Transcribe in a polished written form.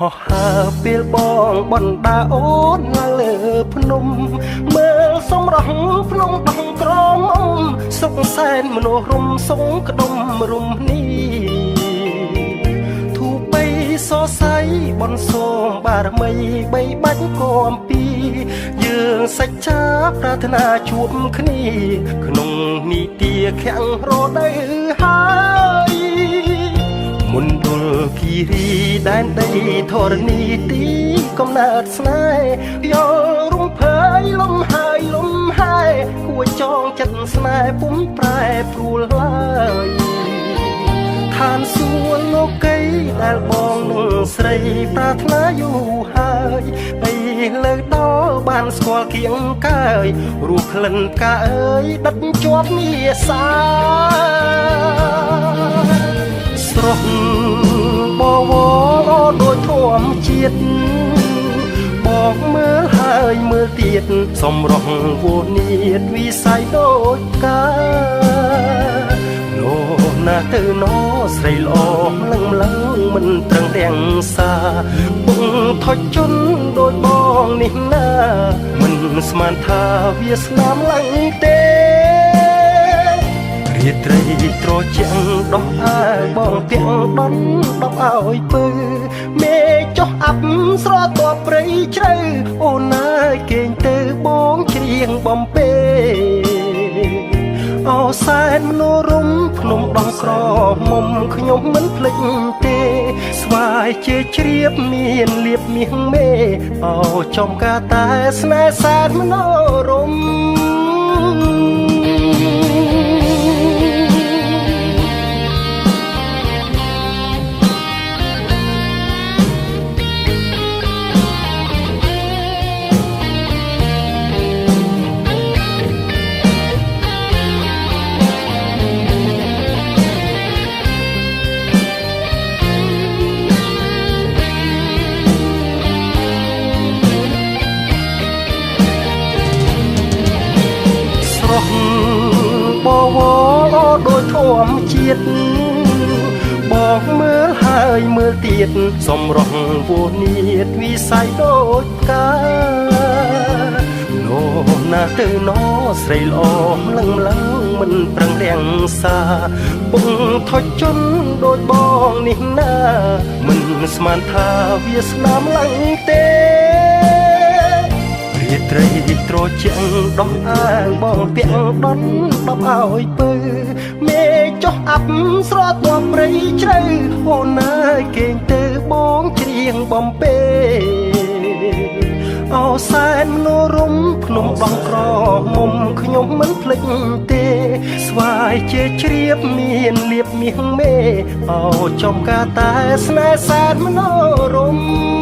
ហោះហើរពេលបងបណ្ដាអូនឡើងលើភ្នំមើលសម្រស់ភ្នំដងក្រមសុខសែនមនុស្សរំសងក្ដុំរំនេះធូបបីសរសៃបនសូមបារមីបីបាច់គំពីយើងសច្ចាប្រាថ្នាជួបគ្នាក្នុងនីតិខាំងរដូវហើយមន្តលគិរីដែនដីធរណីទីកំណើតស្នេហ៍យករំភើយលំហើយលំហើយគួចចងចិត្តស្នេហ៍ពុំប្រែព្រួលឡើយឋានសួគ៌លោកីដែលបងនឹងស្រីប្រាថ្នាយូរហើយបីលើកដល់បានស្គាល់គៀងកើយរស់ក្លិនផ្កាអើយដិតជាប់មាសាស្រស់បវរដូចធម្មជាតិបងមើលហើយមើលទៀតសម្រស់វនីតវិស័យដូចកាលោកណាទៅណោស្រីល្អលឹងលឹងមិនត្រឹងទាំងសាបងថុចជន់ដូចបងនេះណាមិនស្មានថាវាស្នាមឡើងទេរាត្រីត្រជាក់ដោះអាយបងទាំងដន់ដប់ឲ្យពើមេចុះអាប់ស្រទាប់ព្រៃជ្រៅអូនអើយគេងទៅបងច្រៀងបំពេអោសែនមនោរមភ្នំដងក្រមុំខ្ញុំមិនភ្លេចទេស្វាយជាជ្រាបមានលៀបមាសមេអោចំកាតែស្នេហ៍សែនមនោរមបវរដូចធម្មជាតិបងមើលហើយមើលទៀតសម្រស់វនីតវិស័យដូចកាលោកណាទៅណោស្រីល្អលឹងលឹងមិនប្រឹងរាំងសាបងថុចជន់ដូចបងនេះណាមិនស្មានថាវាស្នាមឡើងទេរាត្រីត្រជាក់ដោះអាងបងពាក់ដន់ដប់ឲ្យពើមេចុះអាប់ស្រទាប់ព្រៃជ្រៅអូនអើយគេងទៅបងច្រៀងបំពេអោសែនមនោរមភ្នំដងក្រមុំខ្ញុំមិនភ្លេចទេស្វាយជាជ្រាបមានលៀបមាសមេអោចំកាតែស្នេហ៍សែនមនោរម